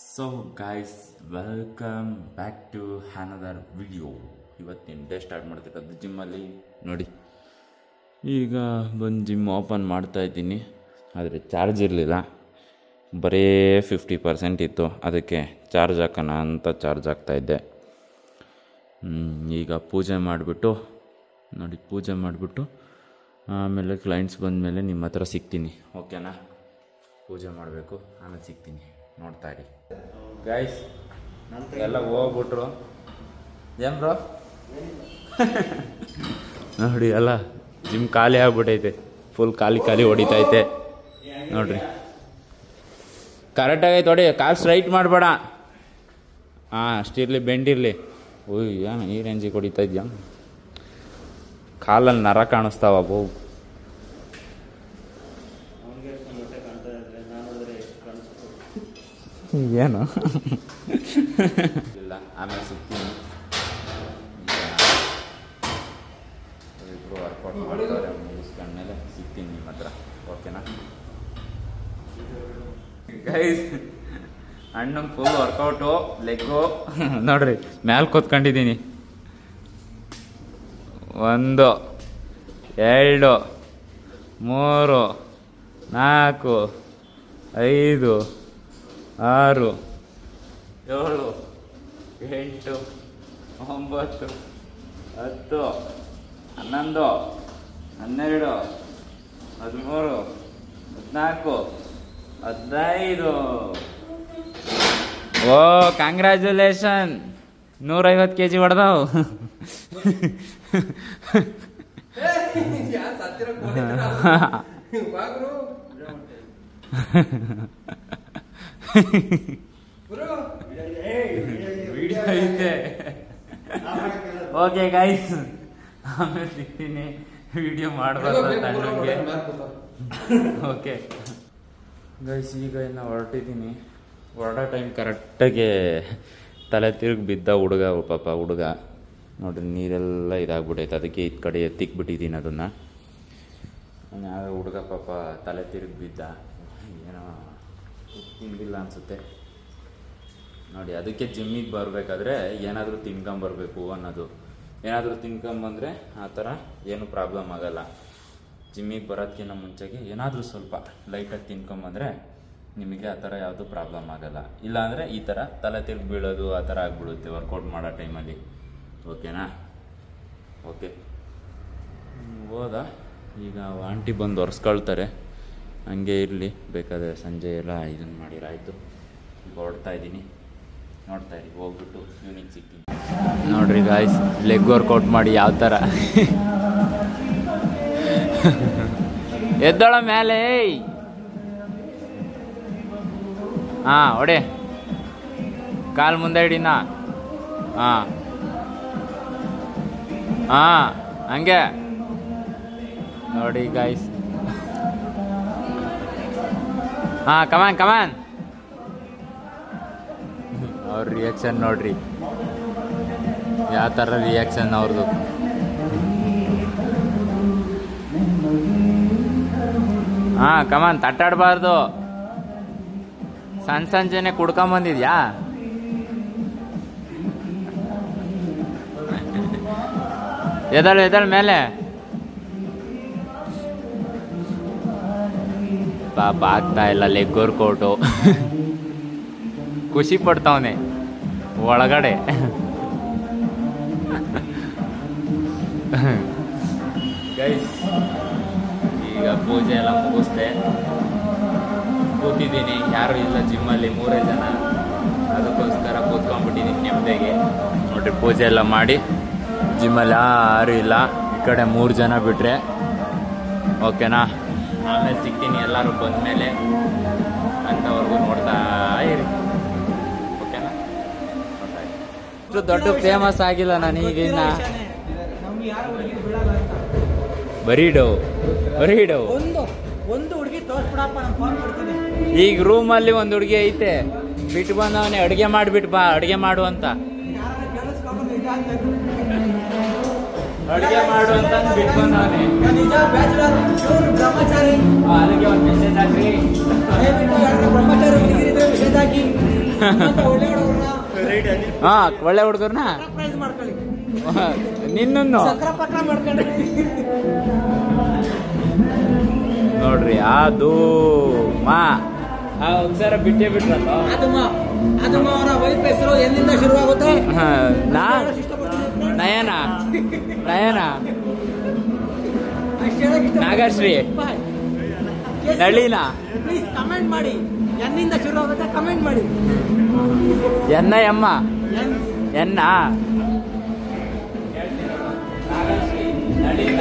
So guys welcome back to another video. ಇವತ್ತಿನ day start ಮಾಡ್ತಿರೋದು ಜಿಮ್ಮಲ್ಲಿ. ನೋಡಿ ಈಗ ಬಂದು ಜಿಮ್ ಓಪನ್ ಮಾಡ್ತಾ ಇದ್ದೀನಿ. ಆದರೆ ಚಾರ್ಜ್ ಇರಲಿಲ್ಲ, ಬರೀ 50% ಇತ್ತು. ಅದಕ್ಕೆ ಚಾರ್ಜ್ ಹಾಕೋಣ ಅಂತ ಚಾರ್ಜ್ ಹಾಕ್ತಾಯಿದ್ದೆ. ಈಗ ಪೂಜೆ ಮಾಡಿಬಿಟ್ಟು ನೋಡಿ, ಪೂಜೆ ಮಾಡಿಬಿಟ್ಟು ಆಮೇಲೆ ಕ್ಲೈಂಟ್ಸ್ ಬಂದಮೇಲೆ ನಿಮ್ಮ ಹತ್ರ ಸಿಗ್ತೀನಿ, ಓಕೆನಾ? ಪೂಜೆ ಮಾಡಬೇಕು, ಆಮೇಲೆ ಸಿಗ್ತೀನಿ, ನೋಡ್ತಾ ಇರಿ ಗೈಸ್. ಎಲ್ಲ ಹೋಗ್ಬಿಟ್ರು. ಏನ್ ಬ್ರೋ ನೋಡಿ, ಎಲ್ಲ ಜಿಮ್ ಖಾಲಿ ಆಗ್ಬಿಟ್ಟೈತೆ, ಫುಲ್ ಖಾಲಿ ಹೊಡಿತೈತೆ ನೋಡ್ರಿ. ಕರೆಕ್ಟಾಗೈತೆ ಹೊಡಿ, ಕಾಲು ಸ್ಟ್ರೈಟ್ ಮಾಡಬೇಡ. ಅಷ್ಟಿರಲಿ, ಬೆಂಡಿರಲಿ. ಓಯ್ ಏನು ಈ ರೇಂಜಿಗೆ ಹೊಡಿತಾ ಇದೆಯಾ? ಕಾಲಲ್ಲಿ ನರ ಕಾಣಿಸ್ತಾವ ಬೋ. ಏನು ಇಲ್ಲ, ಆಮೇಲೆ ಸಿಗ್ತೀನಿ. ಇಬ್ಬರು ವರ್ಕೌಟ್ ಮಾಡ್ತಾರೆ, ಮುಗಿಸ್ಕೊಂಡ್ಮೇಲೆ ಸಿಗ್ತೀನಿ ನಿಮ್ಮ ಹತ್ರ, ಓಕೆನಾ ಗೈಸ್? ಅಣ್ಣಂಗೆ ಫುಲ್ ವರ್ಕೌಟು, ಲೆಗ್ಗು ನೋಡ್ರಿ, ಮ್ಯಾಲೆ ಕೂತ್ಕೊಂಡಿದ್ದೀನಿ. 1 2 3 4 5 6 7 8 9 10 11 12 13 14 15. ಓ ಕಂಗ್ರ್ಯಾಚುಲೇಷನ್, 150 kg ಹೊಡೆದವು. ಓಕೆ ಗೈಸ್, ಆಮೇಲೆ ಸಿಗ್ತೀನಿ. ವಿಡಿಯೋ ಮಾಡಬಾರ್ದು ತಣ್ಣಗೆ. ಓಕೆ ಗೈಸ್, ಈಗ ಇನ್ನು ಹೊರಟಿದ್ದೀನಿ. ಹೊರಡೋ ಟೈಮ್ ಕರೆಕ್ಟಾಗಿ ತಲೆ ತಿರುಗಿ ಬಿದ್ದ ಹುಡುಗ, ಪಾಪ ಹುಡುಗ ನೋಡ್ರಿ, ನೀರೆಲ್ಲ ಇದಾಗ್ಬಿಟ್ಟೈತೆ. ಅದಕ್ಕೆ ಈ ಕಡೆ ಎತ್ತಿಕ್ಬಿಟ್ಟಿದ್ದೀನಿ ಅದನ್ನು. ಯಾವ ಹುಡುಗ ಪಾಪ ತಲೆ ತಿರುಗಿ ಬಿದ್ದ, ಏನೋ ತಿಂದಿಲ್ಲ ಅನಿಸುತ್ತೆ ನೋಡಿ. ಅದಕ್ಕೆ ಜಿಮ್ಮಿಗೆ ಬರಬೇಕಾದ್ರೆ ಏನಾದರೂ ತಿನ್ಕೊಂಬರ್ಬೇಕು ಅನ್ನೋದು. ಏನಾದರೂ ತಿನ್ಕೊಂಬಂದರೆ ಆ ಥರ ಏನೂ ಪ್ರಾಬ್ಲಮ್ ಆಗೋಲ್ಲ. ಜಿಮ್ಮಿಗೆ ಬರೋದಕ್ಕಿಂತ ಮುಂಚೆಗೆ ಏನಾದರೂ ಸ್ವಲ್ಪ ಲೈಟಾಗಿ ತಿನ್ಕೊಂಬಂದರೆ ನಿಮಗೆ ಆ ಥರ ಯಾವುದೂ ಪ್ರಾಬ್ಲಮ್ ಆಗೋಲ್ಲ. ಇಲ್ಲಾಂದರೆ ಈ ಥರ ತಲೆ ತಿರುಗಿ ಬೀಳೋದು ಆ ಥರ ಆಗಿಬಿಡುತ್ತೆ ವರ್ಕೌಟ್ ಮಾಡೋ ಟೈಮಲ್ಲಿ, ಓಕೆನಾ? ಓಕೆ, ಹೋದ. ಈಗ ಆಂಟಿ ಬಂದು ಒರೆಸ್ಕೊಳ್ತಾರೆ, ಹಂಗೆ ಇರಲಿ. ಬೇಕಾದರೆ ಸಂಜೆ ಎಲ್ಲ ಇದನ್ನು ಮಾಡಿರಾಯ್ತು. ಹೊರಡ್ತಾ ಇದ್ದೀನಿ, ನೋಡ್ತಾ ಇರಿ. ಹೋಗ್ಬಿಟ್ಟು ಈವ್ನಿಂಗ್ ಸಿಗ್ತೀನಿ. ನೋಡ್ರಿ ಗಾಯ್ಸ್, ಲೆಗ್ ವರ್ಕೌಟ್ ಮಾಡಿ ಯಾವ ಥರ ಎದ್ದೋಳ ಮೇಲೆ. ಹೊಡೆ, ಕಾಲು ಮುಂದೆ ಹಿಡಿನ. ಹಂಗೆ ನೋಡಿ ಗಾಯ್ಸ್. ಕಮಾನ್. ಅವ್ರ ರಿಯಾಕ್ಷನ್ ನೋಡ್ರಿ, ಯಾವ ಥರ ರಿಯಾಕ್ಷನ್ ಅವ್ರದ್ದು. ಕಮಾನ್, ತಟ್ಟಾಡಬಾರ್ದು. ಸಂಜೆನೆ ಕುಡ್ಕೊಂಬಂದಿದ್ಯಾ? ಎದಳು ಮೇಲೆ. ಪಾಪ ಆಗ್ತಾ ಇಲ್ಲ ಲೆಗ್ ವರ್ಕೌಟು. ಖುಷಿ ಪಡ್ತಾವನೆ ಒಳಗಡೆ. ಗೈಸ್, ಈಗ ಪೂಜೆ ಎಲ್ಲ ಮುಗಿಸ್ದೆ, ಕೂತಿದ್ದೀನಿ. ಯಾರು ಇಲ್ಲ ಜಿಮ್ಮಲ್ಲಿ, 3 ಜನ. ಅದಕ್ಕೋಸ್ಕರ ಕೂತ್ಕೊಂಡ್ಬಿಟ್ಟಿದ್ದೀನಿ ನೆಮ್ಮದಿಗೆ. ನೋಡ್ರಿ, ಪೂಜೆ ಎಲ್ಲ ಮಾಡಿ ಜಿಮ್ಮಲ್ಲಿ ಯಾರು ಇಲ್ಲ. ಈ ಕಡೆ 3 ಜನ ಬಿಟ್ಟರೆ, ಓಕೆನಾ? ಆಮೇಲೆ ಸಿಗ್ತೀನಿ ಎಲ್ಲರೂ ಬಂದಮೇಲೆ. ಅಂಥವ್ರಿಗೂ ನೋಡ್ತಾ ಇರಿ, ಓಕೆನಾ? ದೊಡ್ಡ ಫೇಮಸ್ ಆಗಿಲ್ಲ ನನಗೀಗಿನ್ನ. ಬರೀ ಡವ್ ಒಂದು ಹುಡುಗಿ ತೋರಿಸ್ಬಿಡಪ್ಪ, ನಾನು ಫೋನ್ ಮಾಡ್ತೀನಿ. ಈಗ ರೂಮಲ್ಲಿ ಒಂದು ಹುಡುಗಿ ಐತೆ, ಬಿಟ್ಟು ಬಂದವನೇ. ಅಡುಗೆ ಮಾಡಿಬಿಟ್ಟು ಬಾ, ಅಡುಗೆ ಮಾಡು ಅಂತ. ಅಡುಗೆ ಮಾಡು ಅಂತ ಬಿಟ್ಟು ಬಂದವನೇ. ಅದಕ್ಕೆ ಒಂದು ಮೆಸೇಜ್ ಹಾಕಿ. ಬ್ರಹ್ಮಚಾರಿ ಹುಡುಗಿರಿದ್ರೆ ಮೆಸೇಜ್ ಹಾಕಿ. ಒಳ್ಳೆ ಹುಡುಗರನ್ನ ಹಾ ಒಳ್ಳೆ ಹುಡುಗರ್ನ ಸರ್ಪ್ರೈಸ್ ಮಾಡ್ಕೊಳ್ಳಿ. ನಿನ್ನನ್ನು ಸಕ್ರ ಪಕ್ರ ಮಾಡ್ಕೊಂಡ್ರಿ ನೋಡ್ರಿ ಅದು ಮಾ ಒಂದ್ಸರ ಬಿಟ್ಟೇ ಬಿಟ್ರಲ್ಲ. ಅದು ಅವರ ವೈಫ್ ಹೆಸರು ಎಲ್ಲಿಂದ ಶುರುವಾಗುತ್ತೆ? ನಯನ ನಾಗಶ್ರೀ ನಳಿನ. ಪ್ಲೀಸ್ ಕಮೆಂಟ್ ಮಾಡಿ, ಎನ್ನಿಂದ ಶುರುವಾಗುತ್ತೆ ಕಮೆಂಟ್ ಮಾಡಿ. ಎನ್ನ ಎಮ್ಮ ಎನ್ನ ನಳಿನ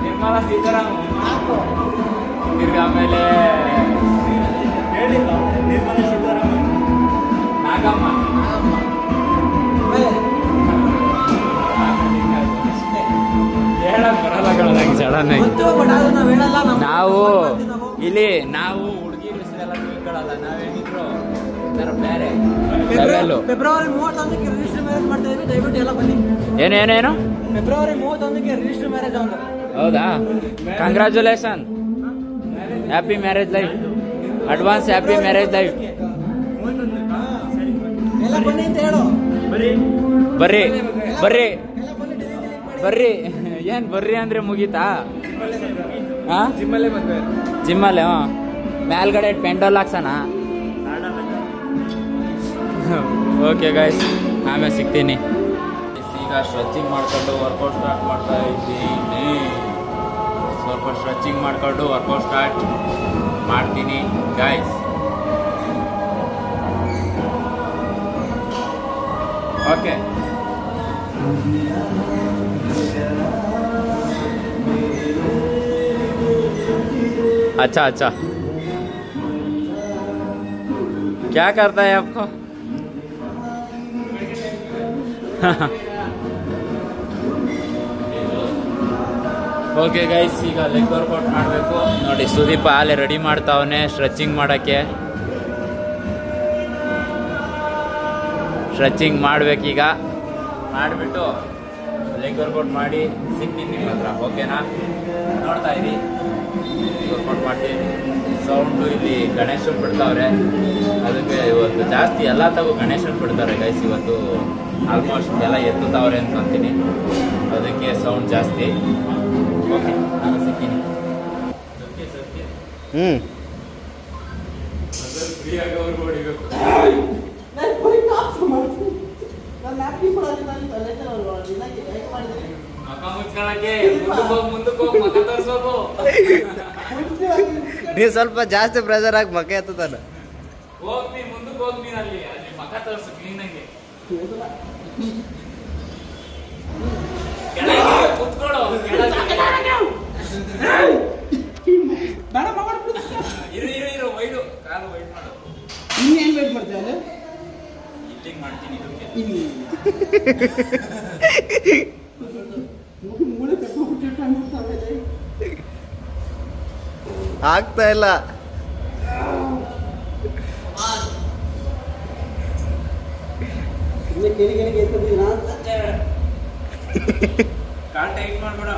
ನಿರ್ಮಲಾ ಸೀತಾರಾಮ್. ಆಮೇಲೆ ನಿರ್ಮಲಾ ಸೀತಾರಾಮ್ ನಾಗಮ್ಮ. ಹೇಳಕ್ ಬರಲ್ಲ ಕಣದಂಗೆ ಸಡನ್ ಆಗಿ. ನಾವು ಇಲ್ಲಿ ಹುಡುಗಿ ಹೆಸರೆಲ್ಲ ತಿಳ್ಕೊಳ್ಳಲ್ಲ. ನಾವೇನಿದ್ರು ಬೇರೆ ಫೆಬ್ರವರಿ 31ಕ್ಕೆ ರಿಜಿಸ್ಟರ್ ಮ್ಯಾರೇಜ್ ಮಾಡ್ತಾ ಇದೀವಿ, ದಯವಿಟ್ಟು ಎಲ್ಲ ಬನ್ನಿ. ಏನೇನೇನು ಫೆಬ್ರವರಿ 31ಕ್ಕೆ ರಿಜಿಸ್ಟರ್ ಮ್ಯಾರೇಜ್ ಅವನು. ಹೌದಾ? Congratulation, happy marriage life, advance happy marriage life. ಎಲ್ಲ ಬನ್ನಿ ಅಂತ ಹೇಳು. ಬರ್ರಿ ಏನ್ ಬರ್ರಿ ಅಂದ್ರೆ ಮುಗೀತಾ? ಜಿಮ್ಮಲ್ಲೇ ಮೇಲ್ಗಡೆ ಪೆಂಡಲ್ ಹಾಕ್ಸಣ. ಓಕೆ ಗೈಸ್, ಆಮೇಲೆ ಸಿಗ್ತೀನಿ. ಈಗ ಸ್ಟ್ರೆಚಿಂಗ್ ಮಾಡ್ಕೊಂಡು ವರ್ಕೌಟ್ ಸ್ಟಾರ್ಟ್ ಮಾಡ್ತಾ ಇದ್ದೀನಿ. ಸ್ವಲ್ಪ ಸ್ಟ್ರೆಚಿಂಗ್ ಮಾಡ್ಕೊಂಡು ವರ್ಕೌಟ್ ಸ್ಟಾರ್ಟ್ ಮಾಡ್ತೀನಿ ಗೈಸ್. ಓಕೆ, अच्छा क्या करता है आपको? ಓಕೆ ಗೈಸ್, ಈಗ ಲೆಗ್ ವರ್ಕೌಟ್ ಮಾಡಬೇಕು. ನೋಡಿ ಸುದೀಪ ಅಲ್ಲೇ ರೆಡಿ ಮಾಡ್ತಾವನೆ ಸ್ಟ್ರೆಚಿಂಗ್ ಮಾಡೋಕ್ಕೆ. ಸ್ಟ್ರೆಚಿಂಗ್ ಮಾಡ್ಬೇಕೀಗ. ಮಾಡಿಬಿಟ್ಟು ಲೆಗ್ ವರ್ಕೌಟ್ ಮಾಡಿ ಸಿಗ್ತೀನಿ ನಿಮ್ಮ ಹತ್ರ. ಓಕೆನಾ? ನೋಡ್ತಾ ಇರಿ, ವರ್ಕೌಟ್ ಮಾಡ್ತೀನಿ. ಸೌಂಡು ಇಲ್ಲಿ ಗಣೇಶನ್ ಬಿಡ್ತಾವ್ರೆ, ಅದಕ್ಕೆ ಇವತ್ತು ಜಾಸ್ತಿ ಎಲ್ಲ ತಗೋ ಗಣೇಶನ್ ಬಿಡ್ತಾರೆ ಗೈಸ್. ಇವತ್ತು ಆಲ್ಮೋಸ್ಟ್ ಎಲ್ಲ ಎತ್ತುತ್ತವ್ರೆ ಅನ್ಕೊಂತೀನಿ, ಅದಕ್ಕೆ ಸೌಂಡ್ ಜಾಸ್ತಿ. ಓಕೆ, ನಾನು ಸಿಗ್ತೀನಿ. ಫ್ರೀಯಾಗಿ ಅವ್ರಿಗೆ ಹೊಡಿಬೇಕು. ನೀವು ಸ್ವಲ್ಪ ಜಾಸ್ತಿ ಪ್ರೆಷರ್ ಆಗಿ ಮಕ್ಕ ಎತ್ತಾನ. ಹೋಗ್ತೀನಿ ಮುಂದಕ್ಕೆ, ಹೋಗ್ತೀನಿ ಅಲ್ಲಿ ಮಕ್ಕ ತೋರಿಸು ಕ್ಲೀನಾಗಿ. ಕೂತ್ಕೊಳ್ಳೋ, ಇರು ವೈಡು ಕಾಲು ವೈಡ್ ಮಾಡು. ಇನ್ನೇನ್ ವೇಟ್ ಮಾಡ್ತೀಯ? ಇಲ್ಲಿಗೆ ಮಾಡ್ತೀನಿ. ಆಗ್ತಾ ಇಲ್ಲ. ಕಾಲ್ ಟೈಟ್ ಮಾಡ್ಬೇಡ.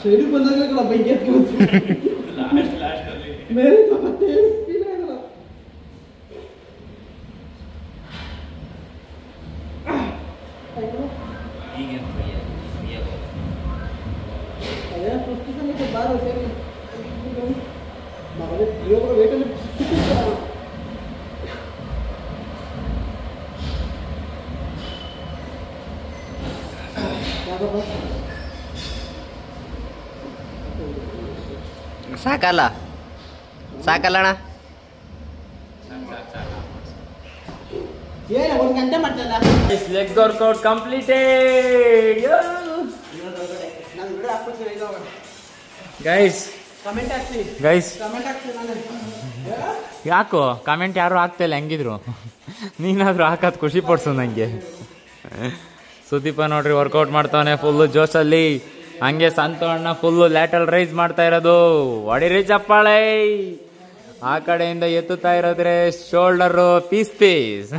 ಸೈಡ್ ಬಂದಾಗ ಬೆಂಕಿ ಎತ್ಕೊಂಡು ಬೇರೆ ಮತ್ತೆ ಸಾಕಲ್ಲ ಸಾಕಲ್ಲಣ್ಣ. ಒಂದು ಗಂಟೆ ಮಾಡ್ತಲ್ಲ. Leg workout completed. Guys comment ಹಾಕ್ಸಿ ಗೈಸ್ ಕಮೆಂಟ್ ಹಾಕ್ಸಿ ನಾನು ಯಾಕೋ ಕಮೆಂಟ್ ಯಾರು ಆಗ್ತಾಯಿಲ್ಲ ಹೆಂಗಿದ್ರು ನೀನಾದ್ರೂ ಹಾಕೋದು ಖುಷಿ ಪಡ್ಸು ನನಗೆ. ಸುದೀಪ ನೋಡ್ರಿ ವರ್ಕೌಟ್ ಮಾಡ್ತಾವನೆ ಫುಲ್ಲು ಜೋಶಲ್ಲಿ. ಹಂಗೆ ಸಂತು ಅಣ್ಣ ಫುಲ್ಲು ಲ್ಯಾಟಲ್ ರೈಸ್ ಮಾಡ್ತಾ ಇರೋದು. ಹೊಡಿರಿ ಚಪ್ಪಾಳೆ. ಆ ಕಡೆಯಿಂದ ಎತ್ತುತ್ತಾ ಇರೋದ್ರೆ shoulder piece piece.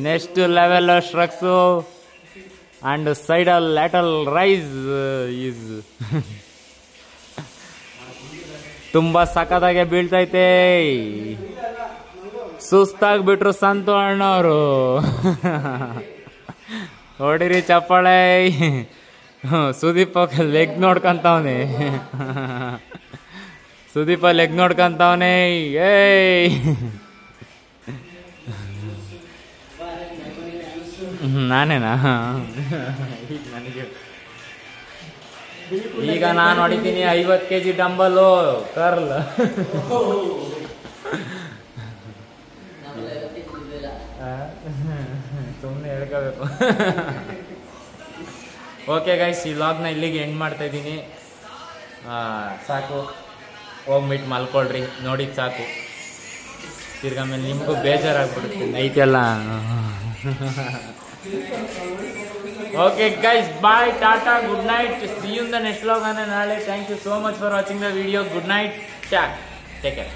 Next level shrugs and side lateral raise is ತುಂಬಾ ಸಖತ್ತಾಗೆ ಬೀಳ್ತೈತೆ. ಸುಸ್ತಾಗ್ಬಿಟ್ರು ಸಂತು ಅಣ್ಣವರು. ಹೊಡಿರಿ ಚಪ್ಪಾಳೆ. ಸುದೀಪ ಲೆಗ್ ನೋಡ್ಕೊಂತವನೆ. ಸುದೀಪ ಲೆಗ್ ನೋಡ್ಕೊಂತವನೆ. ಏಯ್ ನಾನೇನಾ? ನನಗೆ ಈಗ ನಾನು ಹೊಡಿತೀನಿ 50 kg ಡಂಬಲು ಕರ್ಲ್. ಸುಮ್ಮನೆ ಹೇಳ್ಕೋಬೇಕು. ಓಕೆ ಗೈಸ್, ಈ ವ್ಲಾಗ್ನ ಇಲ್ಲಿಗೆ ಎಂಡ್ ಮಾಡ್ತಾ ಇದ್ದೀನಿ. ಸಾಕು, ಹೋಗ್ಬಿಟ್ಟು ಮಲ್ಕೊಳ್ರಿ. ನೋಡಿದ್ದು ಸಾಕು. ತಿರ್ಗಾ ಮೇಲೆ ನಿಮಗೂ ಬೇಜಾರಾಗ್ಬಿಡುತ್ತೆ ನೈಟೆಲ್ಲ. Okay guys, bye, tata, good night. See you in the next vlog. ನಾಳೆ. Thank you so much for watching the video. Good night, take care.